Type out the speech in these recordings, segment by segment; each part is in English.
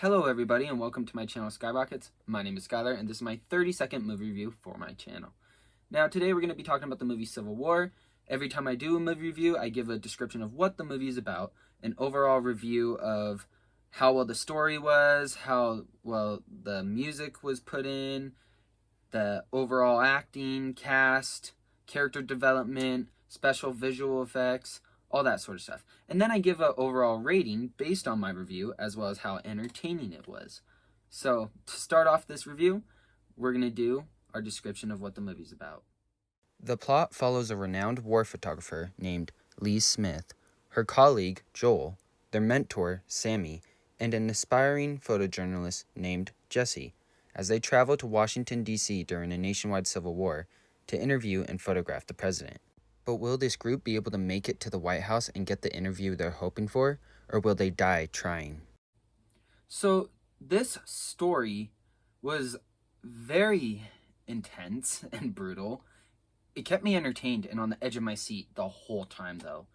Hello everybody and welcome to my channel Skyrokkets. My name is Skylar and this is my 30-second movie review for my channel. Now today we're going to be talking about the movie Civil War. Every time I do a movie review, I give a description of what the movie is about, an overall review of how well the story was, how well the music was put in, the overall acting, cast, character development, special visual effects, all that sort of stuff. And then I give an overall rating based on my review, as well as how entertaining it was. So, to start off this review, we're going to do our description of what the movie's about. The plot follows a renowned war photographer named Lee Smith, her colleague, Joel, their mentor, Sammy, and an aspiring photojournalist named Jesse, as they travel to Washington, D.C. during a nationwide civil war to interview and photograph the president. But will this group be able to make it to the White House and get the interview they're hoping for, or will they die trying? So, this story was very intense and brutal. It kept me entertained and on the edge of my seat the whole time, though.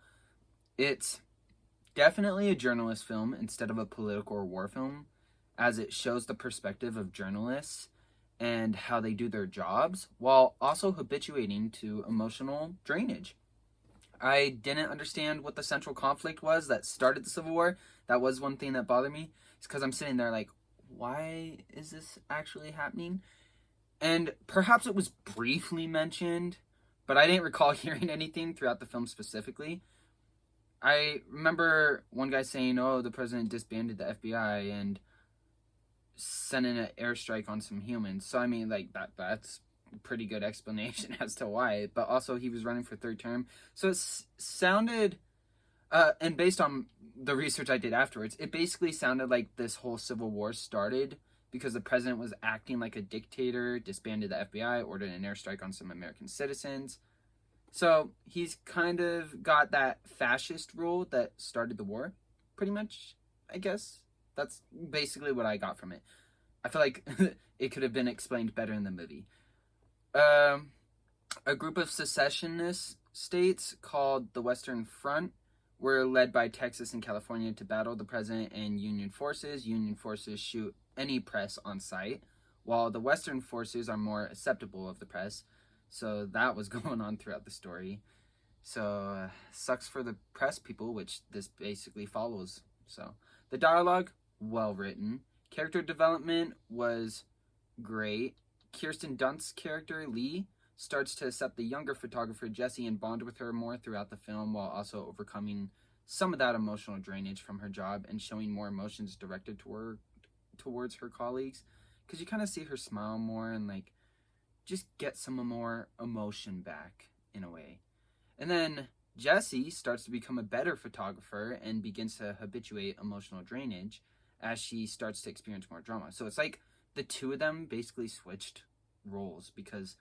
It's definitely a journalist film instead of a political or war film, as it shows the perspective of journalists and how they do their jobs, while also habituating to emotional drainage. I didn't understand what the central conflict was that started the Civil War. That was one thing that bothered me. It's because I'm sitting there like, why is this actually happening? And perhaps it was briefly mentioned, but I didn't recall hearing anything throughout the film specifically. I remember one guy saying, oh, the president disbanded the FBI and sent in an airstrike on some humans. So, I mean, like, that's a pretty good explanation as to why. But also, he was running for third term. So, it sounded, and based on the research I did afterwards, it basically sounded like this whole Civil War started because the president was acting like a dictator, disbanded the FBI, ordered an airstrike on some American citizens. So, he's kind of got that fascist rule that started the war, pretty much, I guess. That's basically what I got from it. I feel like it could have been explained better in the movie. A group of secessionist states called the Western Front were led by Texas and California to battle the president and Union forces. Union forces shoot any press on sight, while the Western forces are more acceptable of the press. So that was going on throughout the story. So sucks for the press people, which this basically follows. So the dialogue, well written. Character development was great. Kirsten Dunst's character, Lee, starts to accept the younger photographer, Jesse, and bond with her more throughout the film, while also overcoming some of that emotional drainage from her job and showing more emotions directed towards her colleagues. Because you kind of see her smile more and, like, just get some more emotion back, in a way. And then Jesse starts to become a better photographer and begins to habituate emotional drainage as she starts to experience more drama. So it's like the two of them basically switched roles because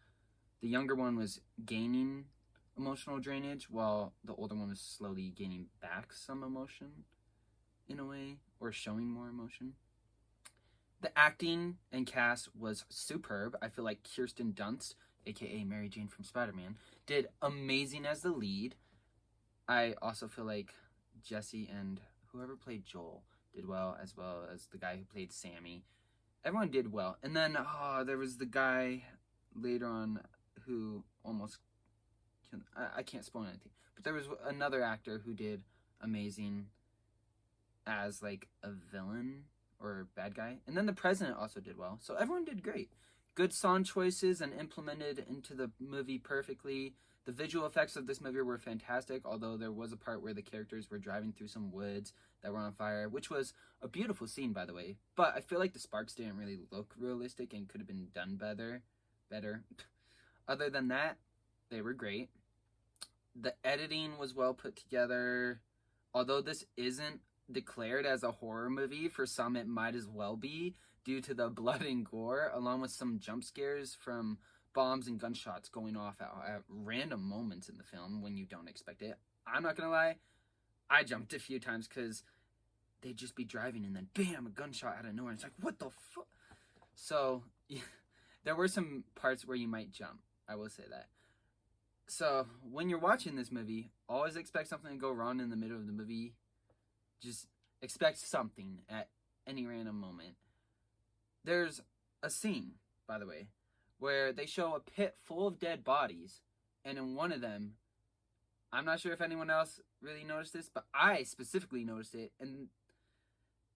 the younger one was gaining emotional drainage while the older one was slowly gaining back some emotion in a way, or showing more emotion. The acting and cast was superb. I feel like Kirsten Dunst, aka Mary Jane from Spider-Man, did amazing as the lead. I also feel like Jesse and whoever played Joel did well as the guy who played Sammy. Everyone did well. And then, there was the guy later on who almost... I can't spoil anything. But there was another actor who did amazing as, like, a villain or bad guy. And then the president also did well. So everyone did great. Good song choices and implemented into the movie perfectly. The visual effects of this movie were fantastic, although there was a part where the characters were driving through some woods that were on fire, which was a beautiful scene, by the way. But I feel like the sparks didn't really look realistic and could have been done better. Other than that, they were great. The editing was well put together. Although this isn't declared as a horror movie, for some it might as well be, due to the blood and gore, along with some jump scares from bombs and gunshots going off at random moments in the film when you don't expect it. I'm not gonna lie, I jumped a few times because they'd just be driving and then bam, a gunshot out of nowhere. It's like, what the fuck? So, yeah, there were some parts where you might jump, I will say that. So, when you're watching this movie, always expect something to go wrong in the middle of the movie. Just expect something at any random moment. There's a scene, by the way, where they show a pit full of dead bodies, and in one of them, I'm not sure if anyone else really noticed this, but I specifically noticed it, and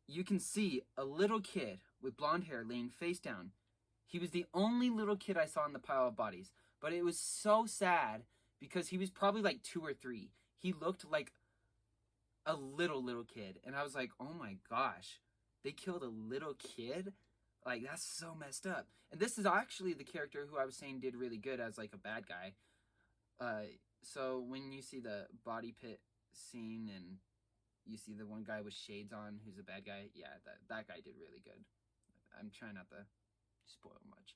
you can see a little kid with blonde hair laying face down. He was the only little kid I saw in the pile of bodies, but it was so sad because he was probably like 2 or 3. He looked like a little kid, and I was like, oh my gosh, they killed a little kid? Like, that's so messed up. And this is actually the character who I was saying did really good as like a bad guy. So when you see the body pit scene and you see the one guy with shades on who's a bad guy, yeah, that guy did really good. I'm trying not to spoil much.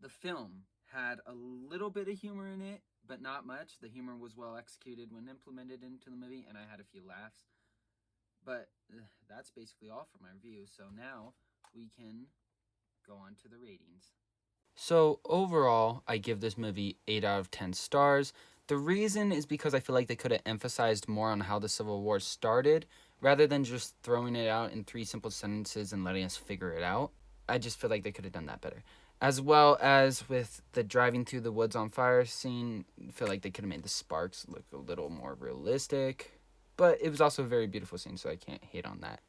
The film had a little bit of humor in it, but not much. The humor was well executed when implemented into the movie, and I had a few laughs. But that's basically all for my review. So now we can go on to the ratings. So overall, I give this movie 8 out of 10 stars. The reason is because I feel like they could have emphasized more on how the Civil War started, rather than just throwing it out in 3 simple sentences and letting us figure it out. I just feel like they could have done that better. As well as with the driving through the woods on fire scene, I feel like they could have made the sparks look a little more realistic. But it was also a very beautiful scene, so I can't hate on that.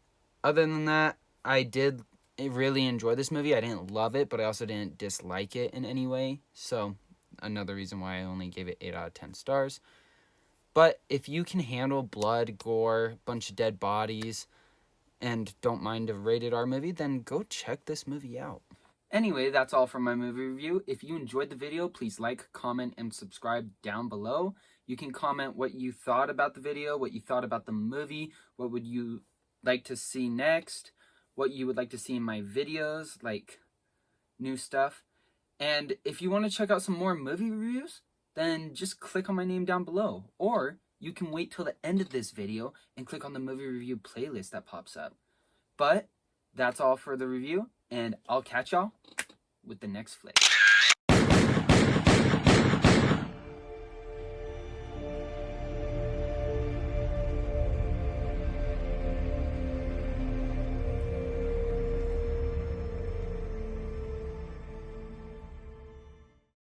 Other than that, I did really enjoy this movie. I didn't love it, but I also didn't dislike it in any way. So another reason why I only gave it 8 out of 10 stars. But if you can handle blood, gore, bunch of dead bodies, and don't mind a rated R movie, then go check this movie out. Anyway, that's all for my movie review. If you enjoyed the video, please like, comment, and subscribe down below. You can comment what you thought about the video, what you thought about the movie, what would you like to see next, what you would like to see in my videos, like new stuff. And if you want to check out some more movie reviews, then just click on my name down below. Or you can wait till the end of this video and click on the movie review playlist that pops up. But that's all for the review, and I'll catch y'all with the next flick.